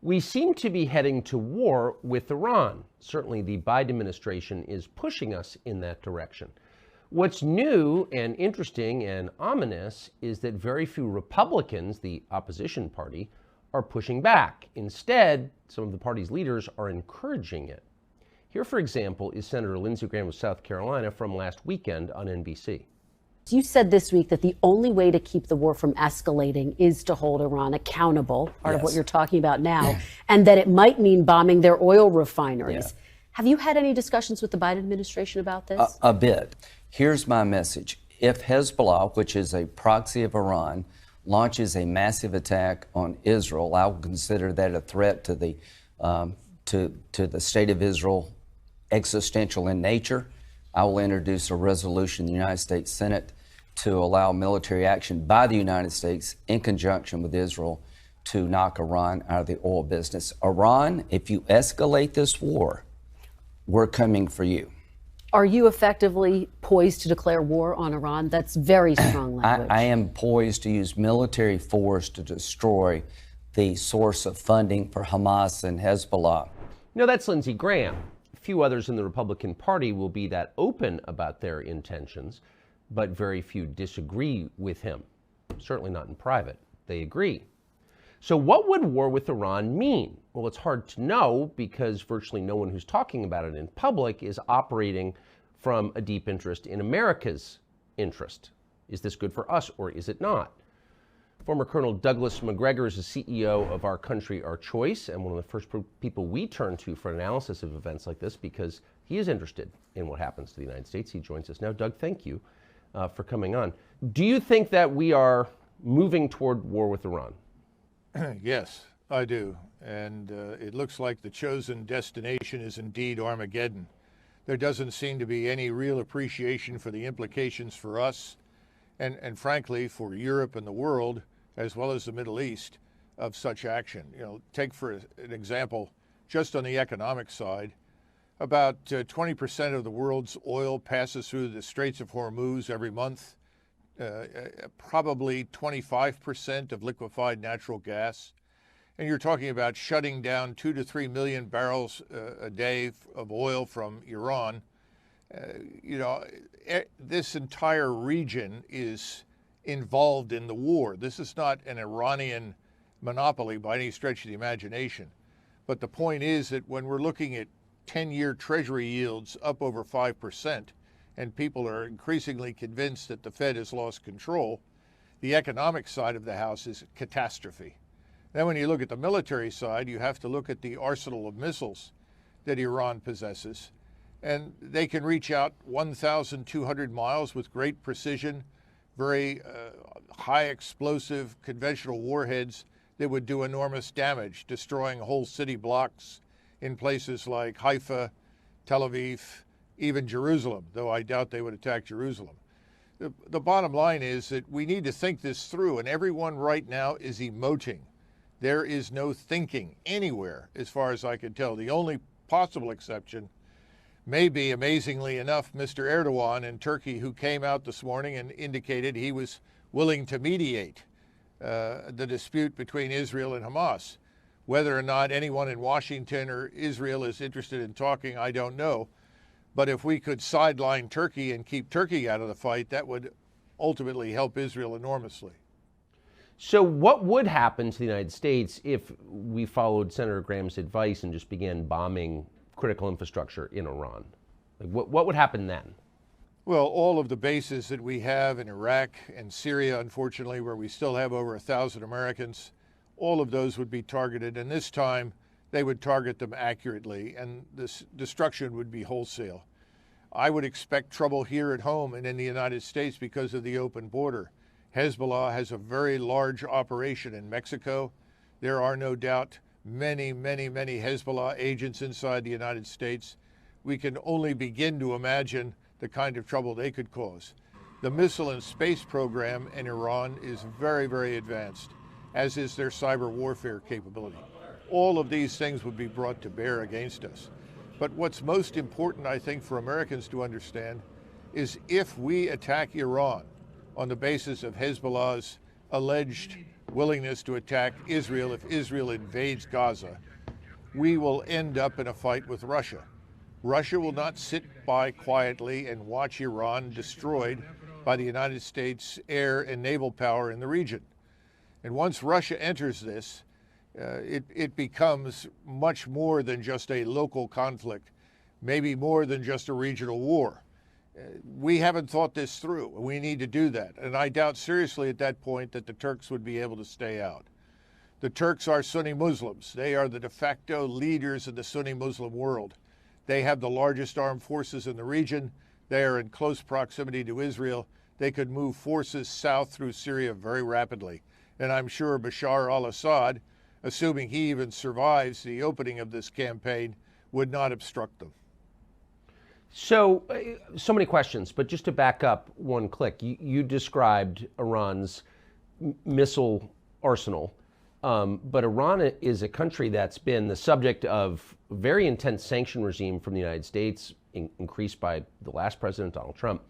We seem to be heading to war with Iran. Certainly the Biden administration is pushing us in that direction. What's new and interesting and ominous is that very few Republicans, the opposition party, are pushing back. Instead, some of the party's leaders are encouraging it. Here, for example, is Senator Lindsey Graham of South Carolina from last weekend on NBC. You said this week that the only way to keep the war from escalating is to hold Iran accountable, part of what you're talking about now, and that it might mean bombing their oil refineries. Have you had any discussions with the Biden administration about this? A bit. Here's my message. If Hezbollah, which is a proxy of Iran, launches a massive attack on Israel, I will consider that a threat to the state of Israel, existential in nature. I will introduce a resolution in the United States Senate to allow military action by the United States in conjunction with Israel to knock Iran out of the oil business. Iran, if you escalate this war, we're coming for you. Are you effectively poised to declare war on Iran? That's very strong language. I am poised to use military force to destroy the source of funding for Hamas and Hezbollah. No, that's Lindsey Graham. Few others in the Republican Party will be that open about their intentions, but very few disagree with him. Certainly not in private. They agree. So what would war with Iran mean? Well, it's hard to know because virtually no one who's talking about it in public is operating from a deep interest in America's interest. Is this good for us or is it not? Former Colonel Douglas Macgregor is the CEO of Our Country, Our Choice, and one of the first people we turn to for analysis of events like this because he is interested in what happens to the United States. He joins us now. Doug, thank you for coming on. Do you think that we are moving toward war with Iran? Yes, I do. And it looks like the chosen destination is indeed Armageddon. There doesn't seem to be any real appreciation for the implications for us and frankly, for Europe and the world, as well as the Middle East, of such action. You know, take for an example, just on the economic side, about 20% of the world's oil passes through the Straits of Hormuz every month. Probably 25% of liquefied natural gas. And you're talking about shutting down 2 to 3 million barrels a day of oil from Iran. This entire region is involved in the war. This is not an Iranian monopoly by any stretch of the imagination. But the point is that when we're looking at 10-year Treasury yields up over 5%, and people are increasingly convinced that the Fed has lost control, the economic side of the house is catastrophe. Then when you look at the military side, you have to look at the arsenal of missiles that Iran possesses. And they can reach out 1,200 miles with great precision, very high explosive conventional warheads that would do enormous damage, destroying whole city blocks in places like Haifa, Tel Aviv, even Jerusalem, though I doubt they would attack Jerusalem. The bottom line is that we need to think this through, and everyone right now is emoting. There is no thinking anywhere, as far as I can tell. The only possible exception may be, amazingly enough, Mr. Erdogan in Turkey, who came out this morning and indicated he was willing to mediate the dispute between Israel and Hamas. Whether or not anyone in Washington or Israel is interested in talking, I don't know. But if we could sideline Turkey and keep Turkey out of the fight, that would ultimately help Israel enormously. So what would happen to the United States if we followed Senator Graham's advice and just began bombing critical infrastructure in Iran? Like what would happen then? Well, all of the bases that we have in Iraq and Syria, unfortunately, where we still have over 1,000 Americans, all of those would be targeted, and this time they would target them accurately, and this destruction would be wholesale. I would expect trouble here at home and in the United States because of the open border. Hezbollah has a very large operation in Mexico. There are no doubt many Hezbollah agents inside the United States. We can only begin to imagine the kind of trouble they could cause. The missile and space program in Iran is very advanced, as is their cyber warfare capability. All of these things would be brought to bear against us. But what's most important, I think, for Americans to understand is if we attack Iran on the basis of Hezbollah's alleged willingness to attack Israel if Israel invades Gaza, we will end up in a fight with Russia. Russia will not sit by quietly and watch Iran destroyed by the United States air and naval power in the region. And once Russia enters this, it becomes much more than just a local conflict, maybe more than just a regional war. We haven't thought this through. We need to do that. And I doubt seriously at that point that the Turks would be able to stay out. The Turks are Sunni Muslims. They are the de facto leaders of the Sunni Muslim world. They have the largest armed forces in the region. They are in close proximity to Israel. They could move forces south through Syria very rapidly. And I'm sure Bashar al-Assad, assuming he even survives the opening of this campaign, would not obstruct them. So many questions, but just to back up one click, you described Iran's missile arsenal, but Iran is a country that's been the subject of a very intense sanction regime from the United States, increased by the last president, Donald Trump,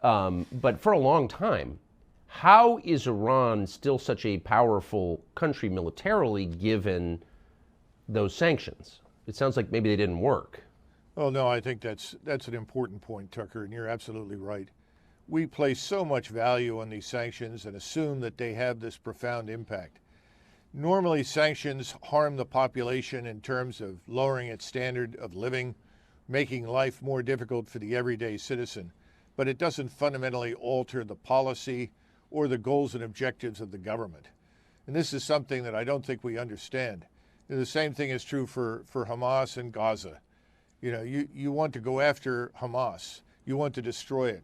but for a long time. How is Iran still such a powerful country militarily given those sanctions? It sounds like maybe they didn't work. Oh, no, I think that's an important point, Tucker, and you're absolutely right. We place so much value on these sanctions and assume that they have this profound impact. Normally, sanctions harm the population in terms of lowering its standard of living, making life more difficult for the everyday citizen, but it doesn't fundamentally alter the policy or the goals and objectives of the government. And this is something that I don't think we understand. And the same thing is true for Hamas and Gaza. You know, you want to go after Hamas. You want to destroy it.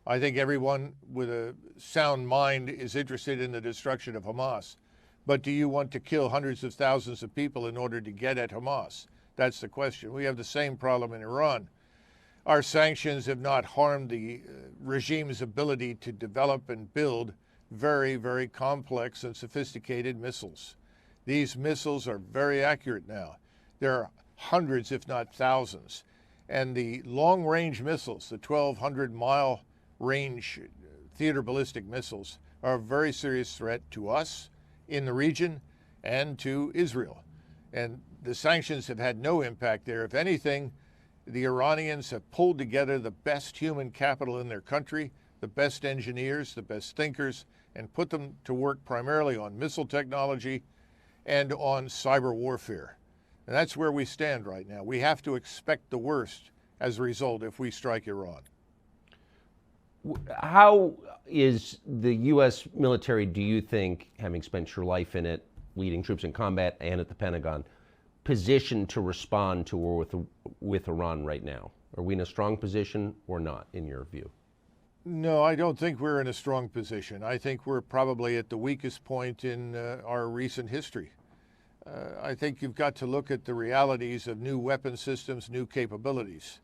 I think everyone with a sound mind is interested in the destruction of Hamas. But do you want to kill hundreds of thousands of people in order to get at Hamas? That's the question. We have the same problem in Iran. Our sanctions have not harmed the regime's ability to develop and build very, very complex and sophisticated missiles. These missiles are very accurate now. There are hundreds, if not thousands. And the long-range missiles, the 1,200-mile range theater ballistic missiles, are a very serious threat to us in the region and to Israel. And the sanctions have had no impact there. If anything, the Iranians have pulled together the best human capital in their country, the best engineers, the best thinkers, and put them to work primarily on missile technology and on cyber warfare. And that's where we stand right now. We have to expect the worst as a result if we strike Iran. How is the U.S. military, do you think, having spent your life in it, leading troops in combat and at the Pentagon, positioned to respond to war with Iran right now? Are we in a strong position or not, in your view? No, I don't think we're in a strong position. I think we're probably at the weakest point in our recent history. I think you've got to look at the realities of new weapon systems, new capabilities.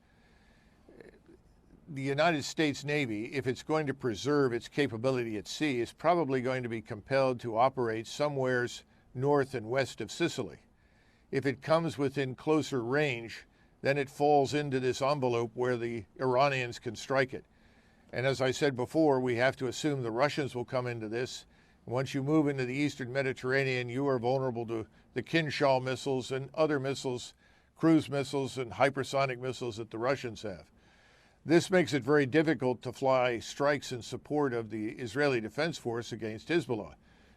The United States Navy, if it's going to preserve its capability at sea, is probably going to be compelled to operate somewheres north and west of Sicily. If it comes within closer range, then it falls into this envelope where the Iranians can strike it. And as I said before, we have to assume the Russians will come into this. Once you move into the Eastern Mediterranean, you are vulnerable to the Kinshal missiles and other missiles, cruise missiles and hypersonic missiles that the Russians have. This makes it very difficult to fly strikes in support of the Israeli Defense Force against Hezbollah,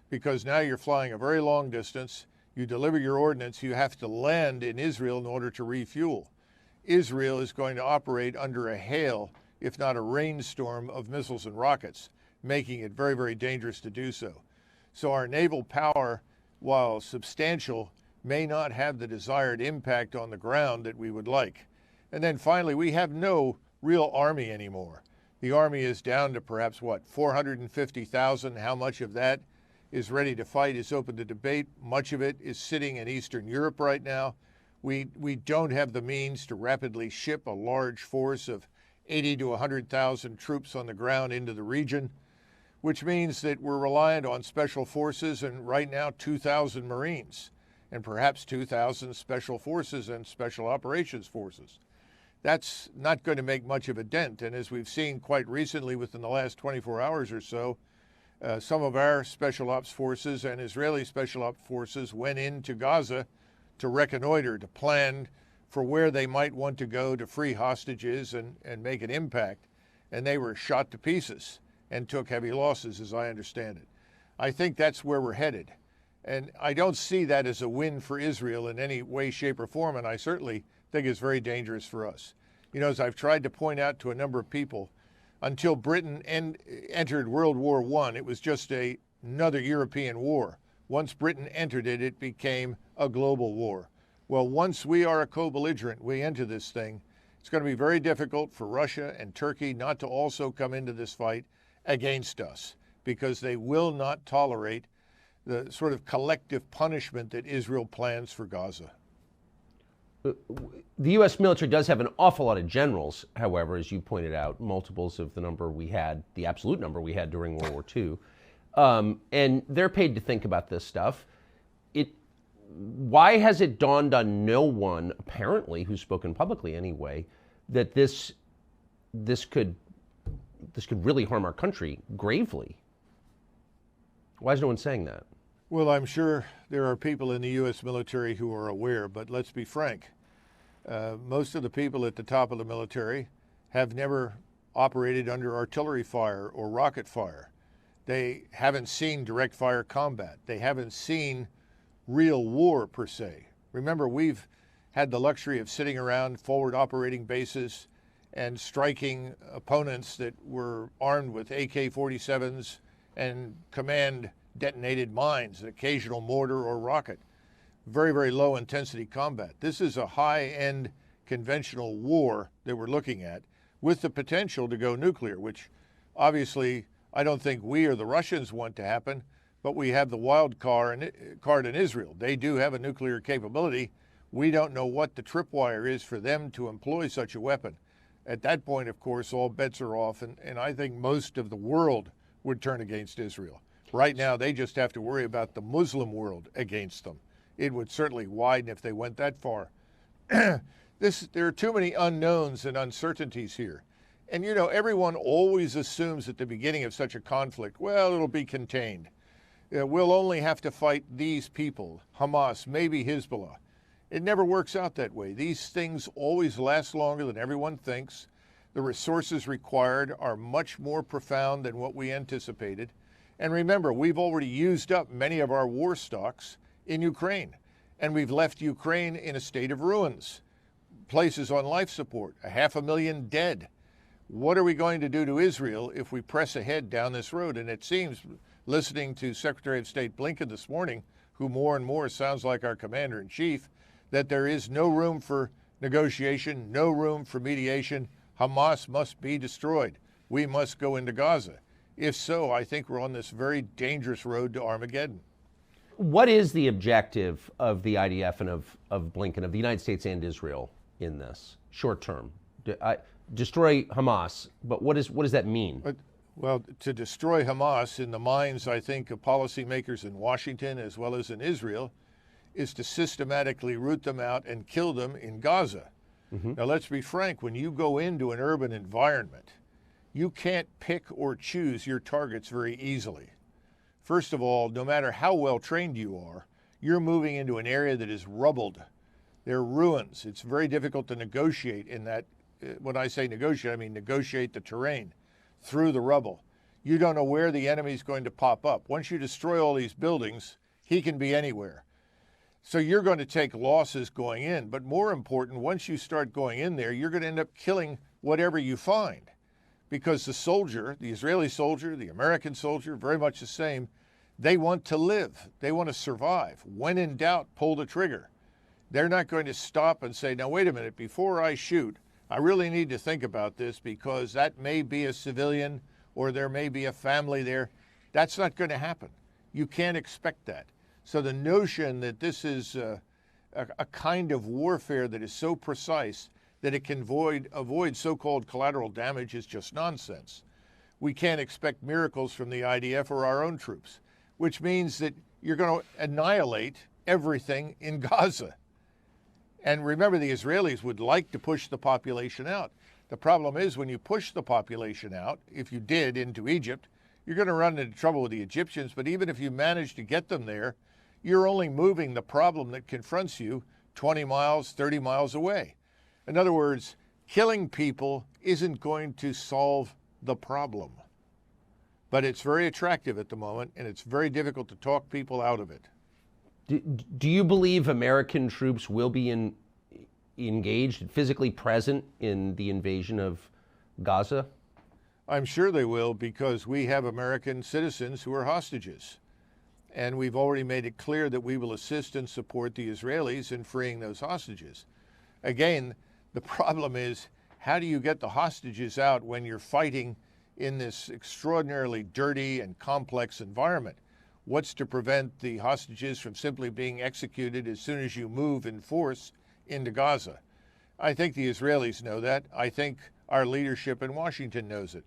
because now you're flying a very long distance. You deliver your ordnance, you have to land in Israel in order to refuel. Israel is going to operate under a hail, if not a rainstorm, of missiles and rockets, making it very, very dangerous to do so. So our naval power, while substantial, may not have the desired impact on the ground that we would like. And then finally, we have no real army anymore. The army is down to perhaps, 450,000. How much of that is ready to fight is open to debate. Much of it is sitting in Eastern Europe right now. We don't have the means to rapidly ship a large force of 80 to 100,000 troops on the ground into the region, which means that we're reliant on special forces and right now 2,000 Marines and perhaps 2,000 special forces and special operations forces. That's not going to make much of a dent. And as we've seen quite recently within the last 24 hours or so, Some of our special ops forces and Israeli special ops forces went into Gaza to reconnoiter, to plan for where they might want to go to free hostages and make an impact. And they were shot to pieces and took heavy losses, as I understand it. I think that's where we're headed. And I don't see that as a win for Israel in any way, shape, or form, and I certainly think it's very dangerous for us. You know, as I've tried to point out to a number of people, until Britain entered World War I, it was just another European war. Once Britain entered it, it became a global war. Well, once we are a co-belligerent, we enter this thing, it's going to be very difficult for Russia and Turkey not to also come into this fight against us, because they will not tolerate the sort of collective punishment that Israel plans for Gaza. The U.S. military does have an awful lot of generals, however, as you pointed out, multiples of the number we had, the absolute number we had during World War II. And they're paid to think about this stuff. Why has it dawned on no one, apparently, who's spoken publicly anyway, that this could really harm our country gravely? Why is no one saying that? Well, I'm sure there are people in the U.S. military who are aware, but let's be frank. Most of the people at the top of the military have never operated under artillery fire or rocket fire. They haven't seen direct fire combat. They haven't seen real war per se. Remember, we've had the luxury of sitting around forward operating bases and striking opponents that were armed with AK-47s and command detonated mines, an occasional mortar or rocket. Very, very low intensity combat. This is a high-end conventional war that we're looking at with the potential to go nuclear, which obviously I don't think we or the Russians want to happen, but we have the wild card in Israel. They do have a nuclear capability. We don't know what the tripwire is for them to employ such a weapon. At that point, of course, all bets are off, and I think most of the world would turn against Israel. Right now, they just have to worry about the Muslim world against them. It would certainly widen if they went that far. There are too many unknowns and uncertainties here. And, you know, everyone always assumes at the beginning of such a conflict, well, it'll be contained. We'll only have to fight these people, Hamas, maybe Hezbollah. It never works out that way. These things always last longer than everyone thinks. The resources required are much more profound than what we anticipated. And remember, we've already used up many of our war stocks in Ukraine, and we've left Ukraine in a state of ruins, places on life support, 500,000 dead. What are we going to do to Israel if we press ahead down this road? And it seems, listening to Secretary of State Blinken this morning, who more and more sounds like our commander-in-chief, that there is no room for negotiation, no room for mediation. Hamas must be destroyed. We must go into Gaza. If so, I think we're on this very dangerous road to Armageddon. What is the objective of the IDF and of Blinken, of the United States and Israel in this short term? Destroy Hamas, but what does that mean? Well, to destroy Hamas, in the minds, I think, of policymakers in Washington as well as in Israel, is to systematically root them out and kill them in Gaza. Mm-hmm. Now, let's be frank, when you go into an urban environment, you can't pick or choose your targets very easily. First of all, no matter how well trained you are, you're moving into an area that is rubbled. There are ruins. It's very difficult to negotiate in that. When I say negotiate, I mean negotiate the terrain through the rubble. You don't know where the enemy's going to pop up. Once you destroy all these buildings, he can be anywhere. So you're going to take losses going in. But more important, once you start going in there, you're going to end up killing whatever you find. Because the soldier, the Israeli soldier, the American soldier, very much the same, they want to live. They want to survive. When in doubt, pull the trigger. They're not going to stop and say, now, wait a minute, before I shoot, I really need to think about this because that may be a civilian or there may be a family there. That's not going to happen. You can't expect that. So the notion that this is a kind of warfare that is so precise that it can avoid so-called collateral damage is just nonsense. We can't expect miracles from the IDF or our own troops, which means that you're going to annihilate everything in Gaza. And remember, the Israelis would like to push the population out. The problem is when you push the population out, if you did into Egypt, you're going to run into trouble with the Egyptians, but even if you manage to get them there, you're only moving the problem that confronts you 20 miles, 30 miles away. In other words, killing people isn't going to solve the problem. But it's very attractive at the moment, and it's very difficult to talk people out of it. Do you believe American troops will be engaged, physically present in the invasion of Gaza? I'm sure they will, because we have American citizens who are hostages. And we've already made it clear that we will assist and support the Israelis in freeing those hostages. Again, the problem is, how do you get the hostages out when you're fighting in this extraordinarily dirty and complex environment? What's to prevent the hostages from simply being executed as soon as you move in force into Gaza? I think the Israelis know that. I think our leadership in Washington knows it.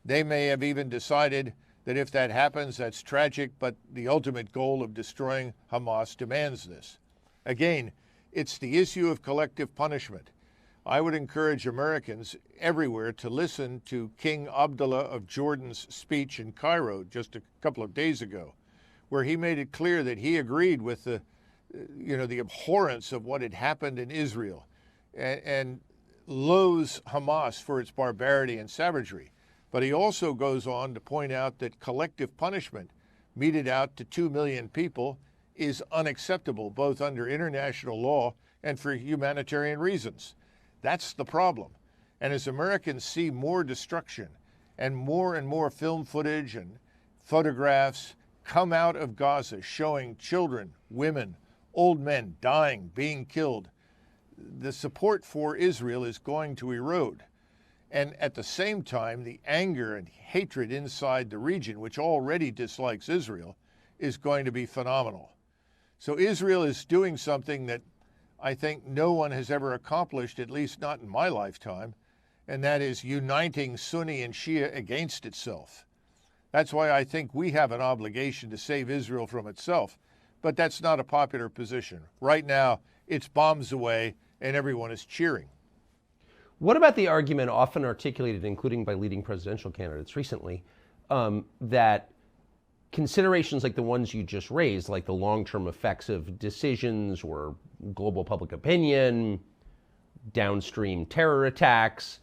They may have even decided that if that happens, that's tragic, but the ultimate goal of destroying Hamas demands this. Again, it's the issue of collective punishment. I would encourage Americans everywhere to listen to King Abdullah of Jordan's speech in Cairo just a couple of days ago, where he made it clear that he agreed with the abhorrence of what had happened in Israel and loathes Hamas for its barbarity and savagery. But he also goes on to point out that collective punishment meted out to 2 million people is unacceptable, both under international law and for humanitarian reasons. That's the problem. And as Americans see more destruction and more film footage and photographs come out of Gaza showing children, women, old men dying, being killed, the support for Israel is going to erode. And at the same time, the anger and hatred inside the region, which already dislikes Israel, is going to be phenomenal. So Israel is doing something that I think no one has ever accomplished, at least not in my lifetime, and that is uniting Sunni and Shia against itself. That's why I think we have an obligation to save Israel from itself, but that's not a popular position. Right now, it's bombs away and everyone is cheering. What about the argument often articulated, including by leading presidential candidates recently, that considerations like the ones you just raised, like the long-term effects of decisions or global public opinion, downstream terror attacks,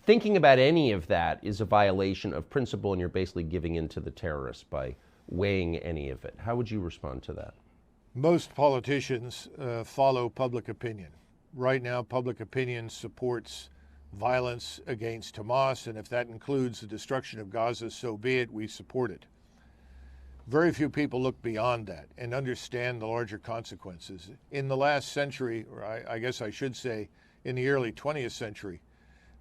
thinking about any of that is a violation of principle, and you're basically giving in to the terrorists by weighing any of it? How would you respond to that? Most politicians follow public opinion. Right now, public opinion supports violence against Hamas, and if that includes the destruction of Gaza, so be it, we support it. Very few people look beyond that and understand the larger consequences. In the last century, or I guess I should say in the early 20th century,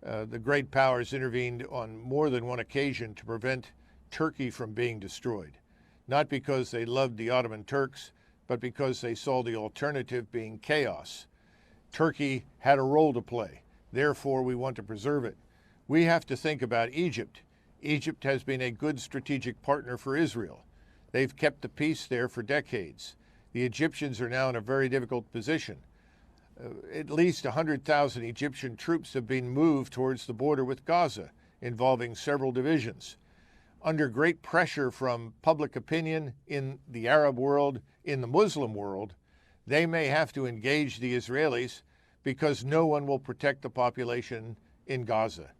the great powers intervened on more than one occasion to prevent Turkey from being destroyed. Not because they loved the Ottoman Turks, but because they saw the alternative being chaos. Turkey had a role to play. Therefore, we want to preserve it. We have to think about Egypt. Egypt has been a good strategic partner for Israel. They've kept the peace there for decades. The Egyptians are now in a very difficult position. At least 100,000 Egyptian troops have been moved towards the border with Gaza, involving several divisions. Under great pressure from public opinion in the Arab world, in the Muslim world, they may have to engage the Israelis because no one will protect the population in Gaza.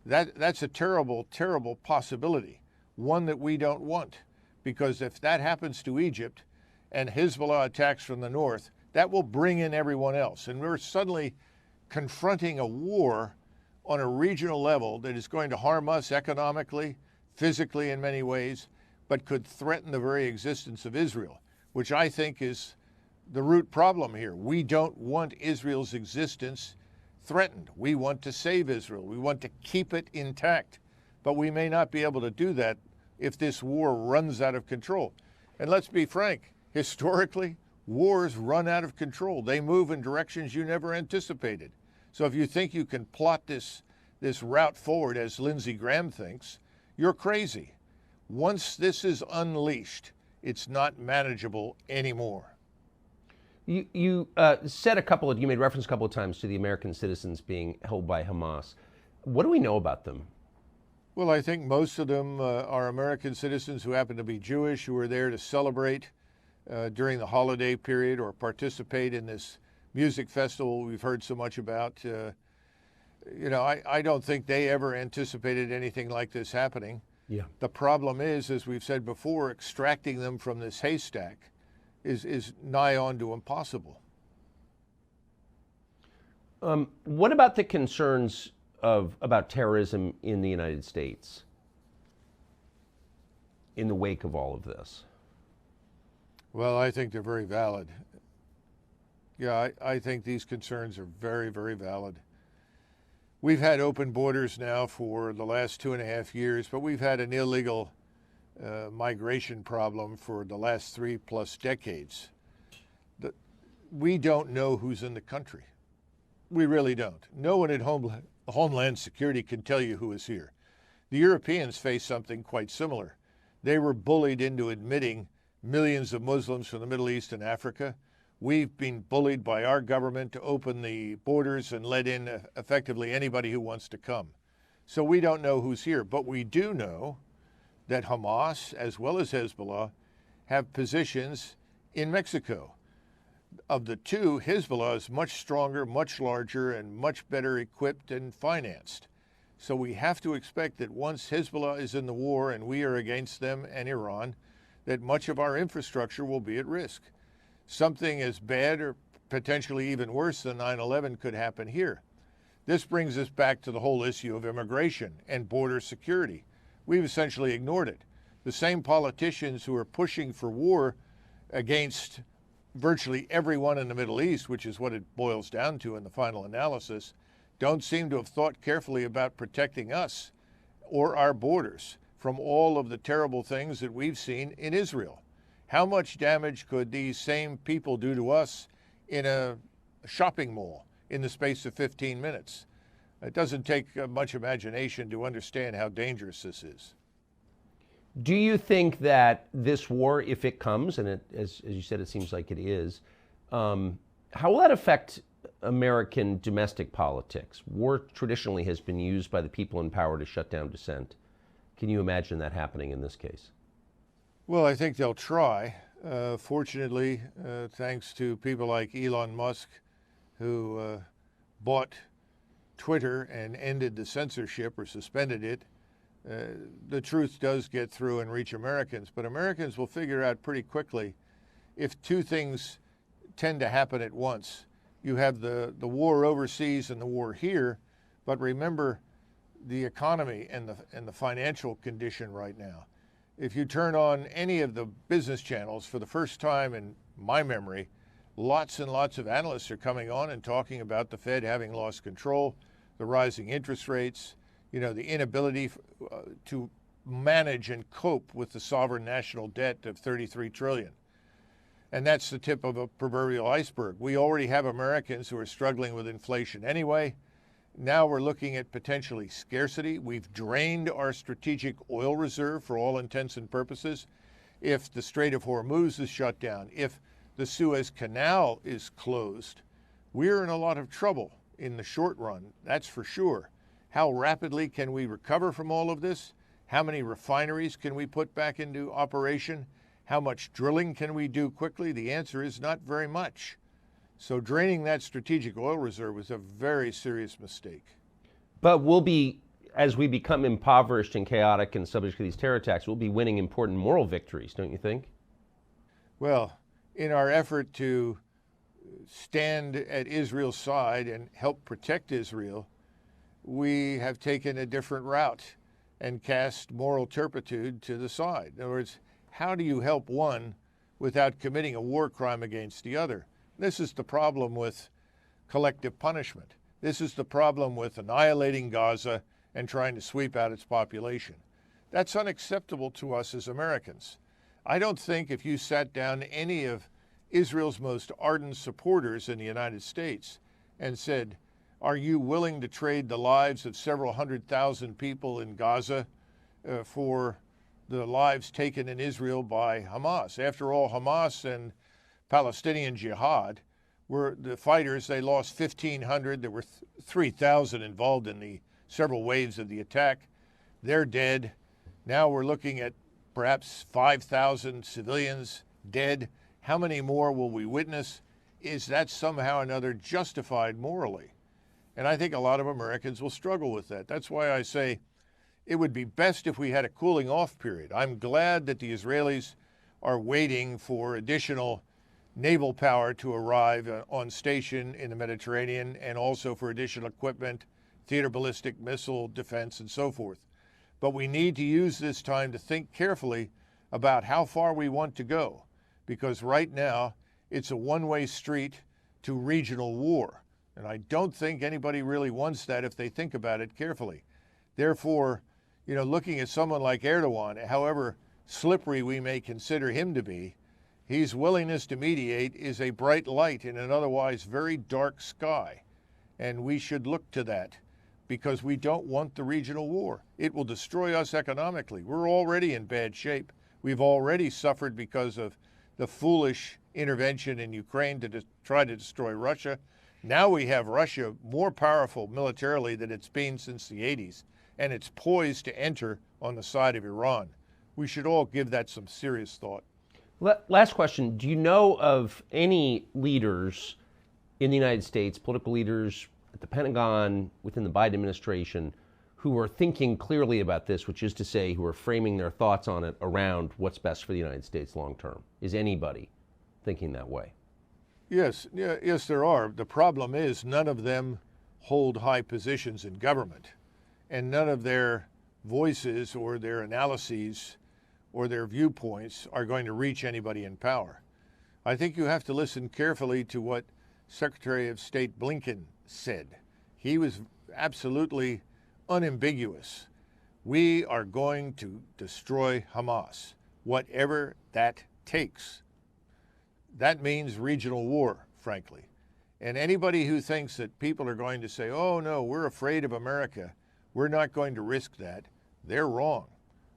That's a terrible, terrible possibility, one that we don't want, because if that happens to Egypt and Hezbollah attacks from the north, that will bring in everyone else. And we're suddenly confronting a war on a regional level that is going to harm us economically, physically in many ways, but could threaten the very existence of Israel, which I think is the root problem here. We don't want Israel's existence threatened. We want to save Israel. We want to keep it intact. But we may not be able to do that if this war runs out of control. And let's be frank, historically, wars run out of control. They move in directions you never anticipated. So if you think you can plot this route forward, as Lindsey Graham thinks, you're crazy. Once this is unleashed, it's not manageable anymore. You made reference a couple of times to the American citizens being held by Hamas. What do we know about them? Well, I think most of them are American citizens who happen to be Jewish, who are there to celebrate during the holiday period or participate in this music festival we've heard so much about. I don't think they ever anticipated anything like this happening. Yeah. The problem is, as we've said before, extracting them from this haystack is nigh on to impossible. What about the concerns about terrorism in the United States in the wake of all of this? Well, I think they're very valid. Yeah, I think these concerns are very, very valid. We've had open borders now for the last 2.5 years, but we've had an illegal migration problem for the last 3+ decades. We don't know who's in the country. We really don't. No one at Homeland Security can tell you who is here. The Europeans face something quite similar. They were bullied into admitting millions of Muslims from the Middle East and Africa. We've been bullied by our government to open the borders and let in effectively anybody who wants to come. So we don't know who's here, but we do know that Hamas, as well as Hezbollah, have positions in Mexico. Of the two, Hezbollah is much stronger, much larger, and much better equipped and financed. So we have to expect that once Hezbollah is in the war and we are against them and Iran, that much of our infrastructure will be at risk. Something as bad or potentially even worse than 9/11 could happen here. This brings us back to the whole issue of immigration and border security. We've essentially ignored it. The same politicians who are pushing for war against virtually everyone in the Middle East, which is what it boils down to in the final analysis, don't seem to have thought carefully about protecting us or our borders from all of the terrible things that we've seen in Israel. How much damage could these same people do to us in a shopping mall in the space of 15 minutes? It doesn't take much imagination to understand how dangerous this is. Do you think that this war, if it comes, and as you said, it seems like it is, how will that affect American domestic politics? War traditionally has been used by the people in power to shut down dissent. Can you imagine that happening in this case? Well, I think they'll try. Fortunately, thanks to people like Elon Musk, who bought Twitter and ended the censorship or suspended it, the truth does get through and reach Americans. But Americans will figure out pretty quickly if two things tend to happen at once. You have the war overseas and the war here, but remember the economy and the financial condition right now. If you turn on any of the business channels, for the first time in my memory, lots and lots of analysts are coming on and talking about the Fed having lost control, the rising interest rates, the inability to manage and cope with the sovereign national debt of $33 trillion. And that's the tip of a proverbial iceberg. We already have Americans who are struggling with inflation anyway. Now we're looking at potentially scarcity. We've drained our strategic oil reserve for all intents and purposes. If the Strait of Hormuz is shut down, if the Suez Canal is closed, we're in a lot of trouble in the short run, that's for sure. How rapidly can we recover from all of this? How many refineries can we put back into operation? How much drilling can we do quickly? The answer is not very much. So draining that strategic oil reserve was a very serious mistake. But as we become impoverished and chaotic and subject to these terror attacks, we'll be winning important moral victories, don't you think? Well, in our effort to stand at Israel's side and help protect Israel, we have taken a different route and cast moral turpitude to the side. In other words, how do you help one without committing a war crime against the other? This is the problem with collective punishment. This is the problem with annihilating Gaza and trying to sweep out its population. That's unacceptable to us as Americans. I don't think if you sat down any of Israel's most ardent supporters in the United States and said, are you willing to trade the lives of several 100,000 people in Gaza for the lives taken in Israel by Hamas? After all, Hamas and Palestinian Jihad were the fighters. They lost 1,500. There were 3,000 involved in the several waves of the attack. they're dead. Now we're looking at perhaps 5,000 civilians dead. How many more will we witness? Is that somehow or another justified morally? And I think a lot of Americans will struggle with that. That's why I say it would be best if we had a cooling off period. I'm glad that the Israelis are waiting for additional naval power to arrive on station in the Mediterranean, and also for additional equipment, theater ballistic missile defense, and so forth. But we need to use this time to think carefully about how far we want to go, because right now it's a one-way street to regional war. And I don't think anybody really wants that if they think about it carefully. Therefore, looking at someone like Erdogan, however slippery we may consider him to be, his willingness to mediate is a bright light in an otherwise very dark sky. And we should look to that, because we don't want the regional war. It will destroy us economically. We're already in bad shape. We've already suffered because of the foolish intervention in Ukraine to try to destroy Russia. Now we have Russia more powerful militarily than it's been since the 80s, and it's poised to enter on the side of Iran. We should all give that some serious thought. Last question. Do you know of any leaders in the United States, political leaders at the Pentagon, within the Biden administration, who are thinking clearly about this, which is to say, who are framing their thoughts on it around what's best for the United States long term? Is anybody thinking that way? Yes, there are. The problem is none of them hold high positions in government, and none of their voices or their analyses or their viewpoints are going to reach anybody in power. I think you have to listen carefully to what Secretary of State Blinken said. He was absolutely unambiguous. We are going to destroy Hamas, whatever that takes. That means regional war, frankly. And anybody who thinks that people are going to say, oh no, we're afraid of America, we're not going to risk that, they're wrong.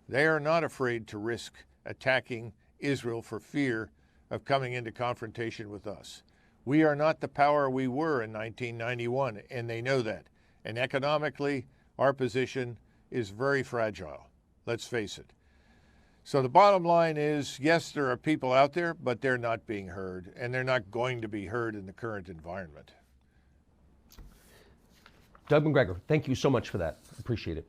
They are not afraid to risk attacking Israel for fear of coming into confrontation with us. We are not the power we were in 1991, and they know that. And economically, our position is very fragile. Let's face it. So the bottom line is, yes, there are people out there, but they're not being heard, and they're not going to be heard in the current environment. Doug McGregor, thank you so much for that. Appreciate it.